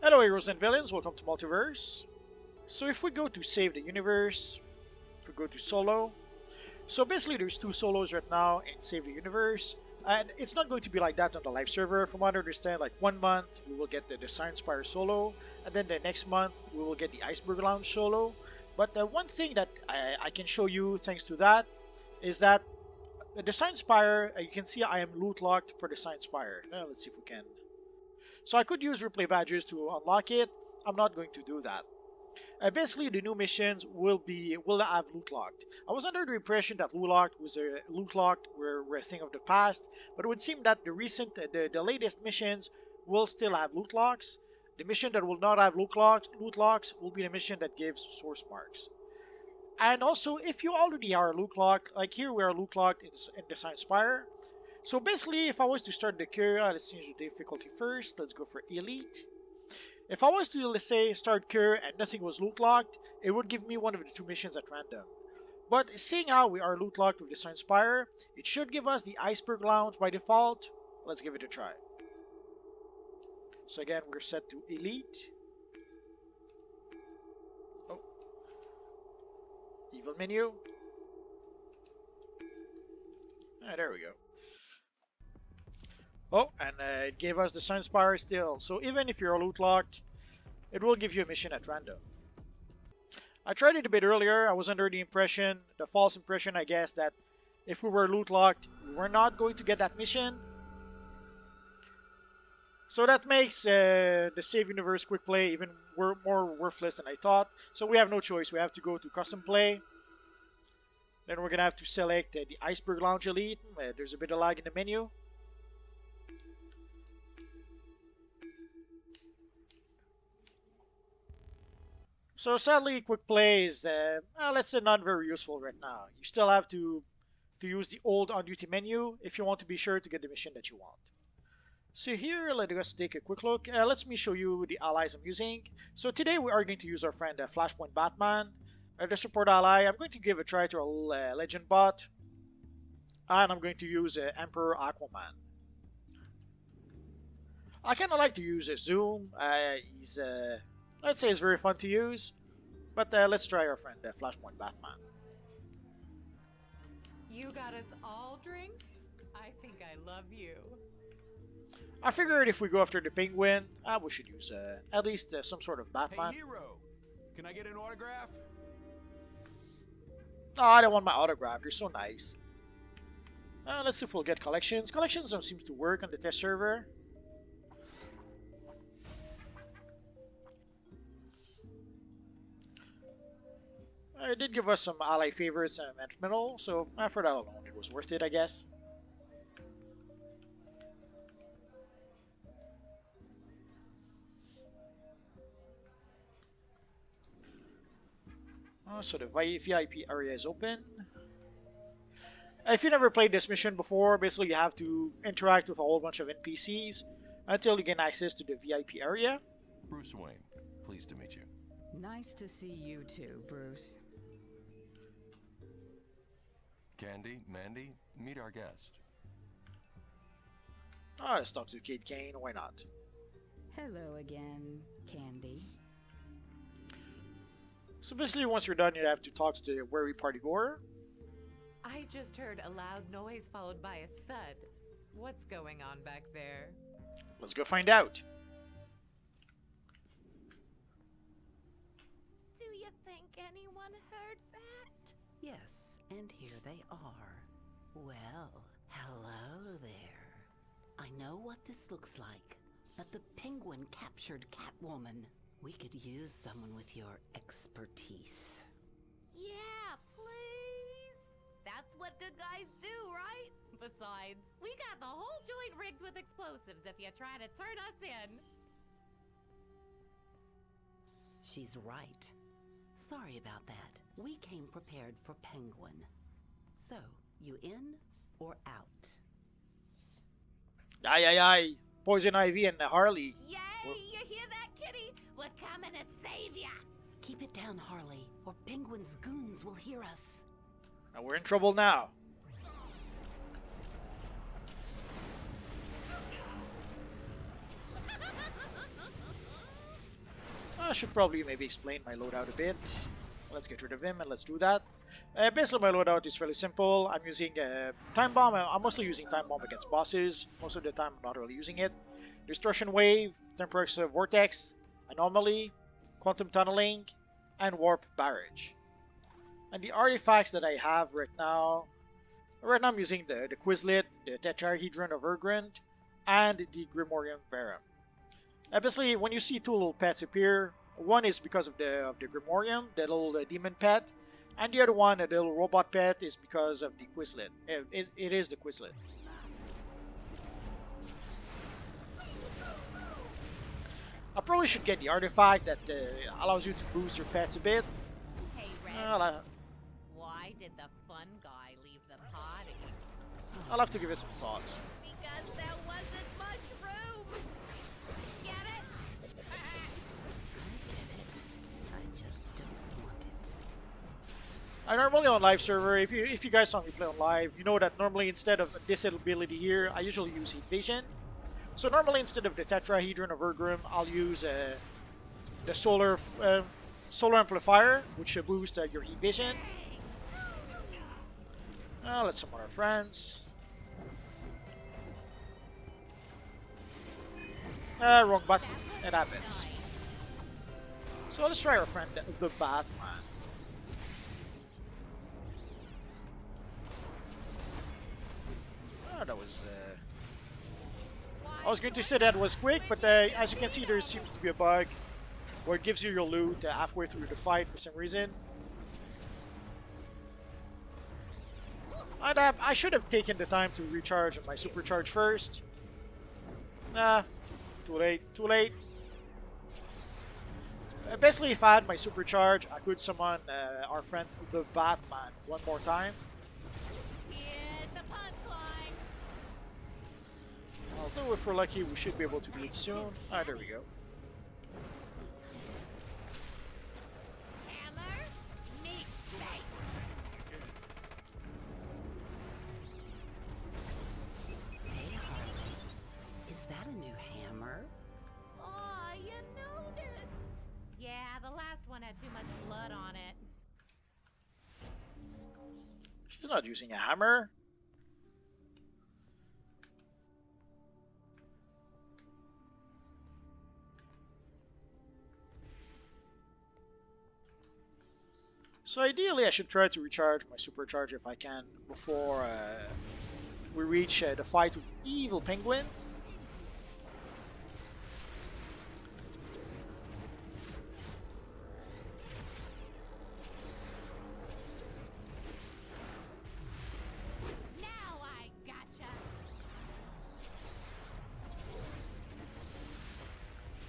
Hello heroes and villains, welcome to Multiverse. So if we go to save the universe, if we go to solo, so basically there's two solos right now in save the universe, and it's not going to be like that on the live server. From what I understand, like 1 month we will get the Science Spire solo, and then the next month we will get the Iceberg Lounge solo. But the one thing that I can show you thanks to that is that the Science Spire, you can see I am loot locked for the Science Spire. Let's see if we can. So I could use replay badges to unlock it. I'm not going to do that. Basically, the new missions will have loot locked. I was under the impression that loot locked were a thing of the past, but it would seem that the latest missions will still have loot locks. The mission that will not have loot locks will be the mission that gives source marks. And also, if you already are loot locked, like here we are loot locked in the Science Spire. So basically, if I was to start the queue, let's change the difficulty first. Let's go for Elite. If I was to, let's say, start queue and nothing was loot locked, it would give me one of the two missions at random. But seeing how we are loot locked with the Science Spire, it should give us the Iceberg Lounge by default. Let's give it a try. So again, we're set to Elite. Oh. Evil menu. There we go. Oh, and it gave us the Science Spire still. So even if you're loot locked, it will give you a mission at random. I tried it a bit earlier. I was under the false impression, I guess, that if we were loot locked, we were not going to get that mission. So that makes the Save Universe Quick Play even more worthless than I thought. So we have no choice. We have to go to Custom Play. Then we're going to have to select the Iceberg Lounge Elite. There's a bit of lag in the menu. So sadly, quick play is, let's say, not very useful right now. You still have to use the old on-duty menu if you want to be sure to get the mission that you want. So here, let us take a quick look. Let me show you the allies I'm using. So today we are going to use our friend Flashpoint Batman, the support ally. I'm going to give a try to our Legend Bot, and I'm going to use Emperor Aquaman. I kind of like to use Zoom. He's Let's say it's very fun to use, but let's try our friend Flashpoint Batman. You got us all drinks? I think I love you. I figured if we go after the Penguin, we should use at least some sort of Batman. Hey hero, can I get an autograph? Oh, I don't want my autograph, they're so nice. Let's see if we'll get collections. Collections don't seem to work on the test server. It did give us some ally favorites and metal, so for that alone, it was worth it, I guess. So the VIP area is open. If you never played this mission before, basically you have to interact with a whole bunch of NPCs until you gain access to the VIP area. Bruce Wayne, pleased to meet you. Nice to see you too, Bruce. Candy, Mandy, meet our guest. Let's talk to Kate Kane, why not? Hello again, Candy. So basically once you're done, you have to talk to the wary party goer. I just heard a loud noise followed by a thud. What's going on back there? Let's go find out. Do you think anyone heard that? Yes, and here they are. Well, hello there. I know what this looks like, but the Penguin captured Catwoman. We could use someone with your expertise. Yeah, please. That's what good guys do, right? Besides, we got the whole joint rigged with explosives if you try to turn us in. She's right. Sorry about that. We came prepared for Penguin. So, you in or out? Aye, aye, aye. Poison Ivy and Harley. Yay, you hear that, kitty? We're coming to save ya. Keep it down, Harley, or Penguin's goons will hear us. Now we're in trouble now. should probably maybe explain my loadout a bit. Let's get rid of him and let's do that. Basically, my loadout is fairly simple. I'm using Time Bomb. I'm mostly using Time Bomb against bosses. Most of the time, I'm not really using it. Distortion Wave, Tempered Vortex, Anomaly, Quantum Tunneling, and Warp Barrage. And the artifacts that I have right now I'm using the Quizlet, the Tetrahedron of Urgrund, and the Grimorium Verum. Basically, when you see two little pets appear, one is because of the Grimorium, the little demon pet, and the other one, the little robot pet, is because of the Quizlet. It is the Quizlet. I probably should get the artifact that allows you to boost your pets a bit. Hey, Red. Why did the fun guy leave the party? I'll have to give it some thoughts. Because there wasn't much room. Get it? I get it. I just don't want it. I normally on live server, if you guys saw me play on live, you know that normally instead of this ability here, I usually use Heat Vision. So normally instead of the Tetrahedron of Urgrim, I'll use the Solar Amplifier, which should boost your Heat Vision. Let's summon our friends. Wrong button. It happens. So let's try our friend, the Batman. That was... I was going to say that was quick, but as you can see, there seems to be a bug where it gives you your loot halfway through the fight for some reason. And I should have taken the time to recharge my supercharge first. Nah, too late, too late. Basically, if I had my supercharge, I could summon our friend the Batman one more time. Here's the punchline. Although if we're lucky, we should be able to do it soon. There we go. Hammer, meat face. Hey, Harley. Is that a new hammer? Oh, you noticed. Yeah, the last one had too much blood on it. She's not using a hammer. So ideally, I should try to recharge my supercharger if I can before we reach the fight with Evil Penguin. Now I gotcha.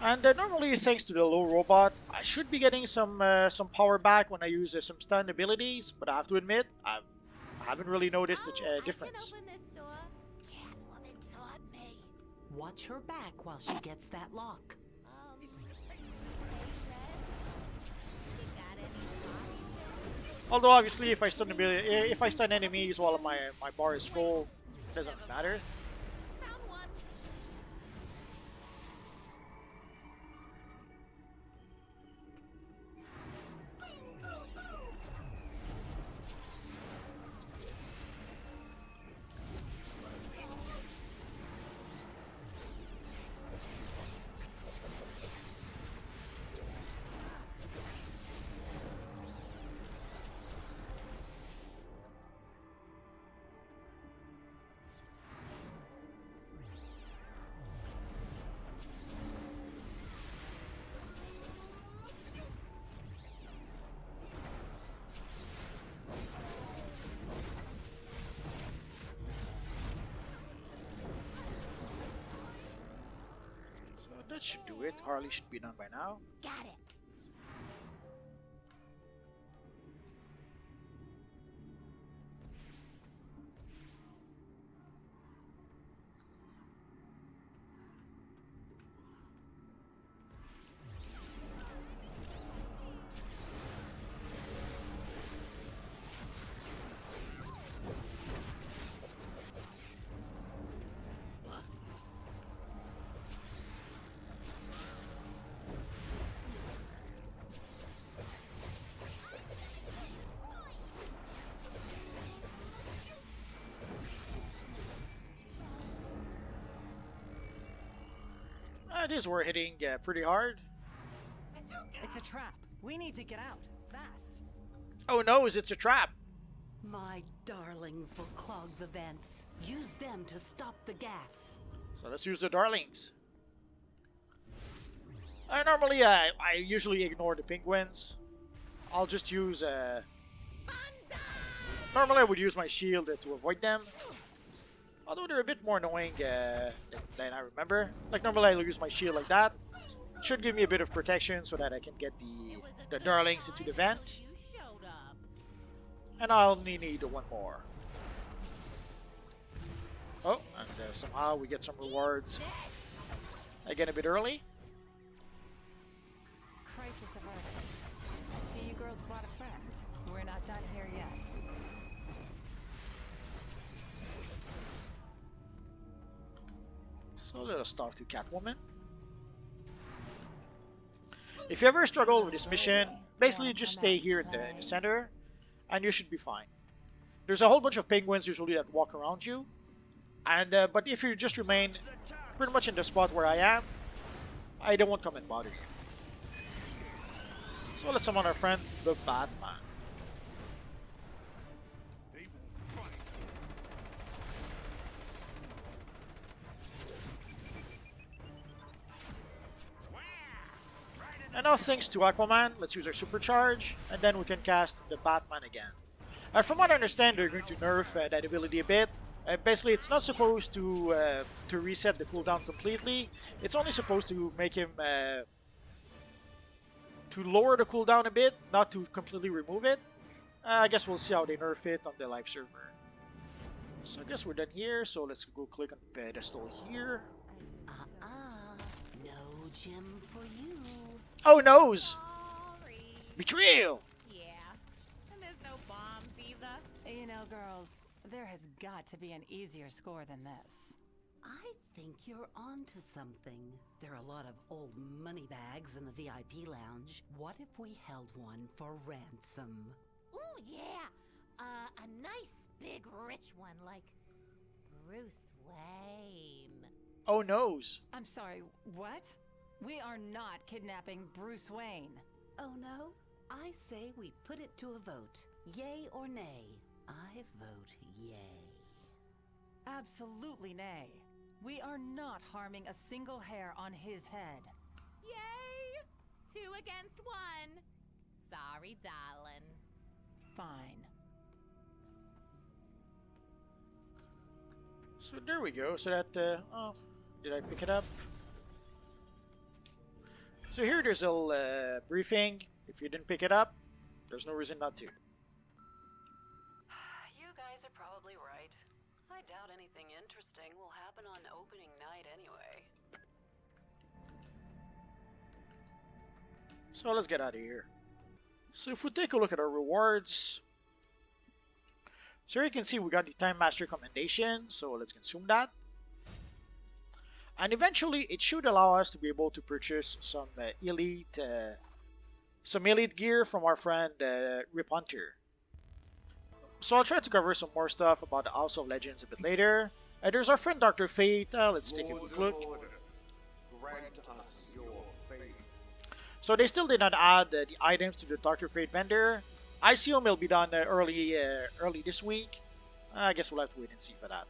And normally, thanks to the low robot, I should be getting some power back when I use some stun abilities. But I have to admit, I haven't really noticed a difference. I can open this door. Catwoman taught me. Watch her back while she gets that lock. Hey, Red. You got any thoughts? Although obviously, if I stun enemies while my bar is full, it doesn't matter. Found one. So that should do it. Harley should be done by now. Got it. These were hitting pretty hard. It's a trap. We need to get out. Fast. Oh no, it's a trap. My darlings will clog the vents. Use them to stop the gas. So let's use the darlings. Normally, I usually ignore the penguins. I'll just use... Normally I would use my shield to avoid them. Although they're a bit more annoying than I remember. Like normally I'll use my shield like that. It should give me a bit of protection so that I can get the darlings into the vent. You showed up. And I'll only need one more. Oh, and somehow we get some rewards again a bit early. Crisis averted. I see you girls brought a friend. We're not done here yet. So let us talk to Catwoman. If you ever struggle with this mission, basically just stay here in the center and you should be fine. There's a whole bunch of penguins usually that walk around you. And but if you just remain pretty much in the spot where I am, they won't come and bother you. So let's summon our friend, the Batman. And now thanks to Aquaman, let's use our supercharge, and then we can cast the Batman again. From what I understand, they're going to nerf that ability a bit. Basically, it's not supposed to reset the cooldown completely. It's only supposed to make him to lower the cooldown a bit, not to completely remove it. I guess we'll see how they nerf it on the live server. So I guess we're done here. So let's go click on the pedestal here. No gem for you. Oh noes! Sorry. Betrayal! Yeah. And there's no bombs either. You know, girls, there has got to be an easier score than this. I think you're onto something. There are a lot of old money bags in the VIP lounge. What if we held one for ransom? Ooh, yeah. A nice big rich one like Bruce Wayne. Oh noes! I'm sorry, what? We are not kidnapping Bruce Wayne. Oh no? I say we put it to a vote. Yay or nay? I vote yay. Absolutely nay. We are not harming a single hair on his head. Yay! 2 against 1. Sorry, darling. Fine. So there we go. So that, oh, did I pick it up? So here there's a little briefing. If you didn't pick it up, there's no reason not to. You guys are probably right. I doubt anything interesting will happen on opening night anyway. So let's get out of here. So if we take a look at our rewards, so here you can see we got the Time Master Commendation, so let's consume that. And eventually it should allow us to be able to purchase some elite gear from our friend Rip Hunter. So I'll try to cover some more stuff about the House of Legends a bit later. There's our friend Dr. Fate. Let's take a quick look. Grant us your fate. So they still did not add the items to the Dr. Fate vendor. I assume it'll be done early this week. I guess we'll have to wait and see for that.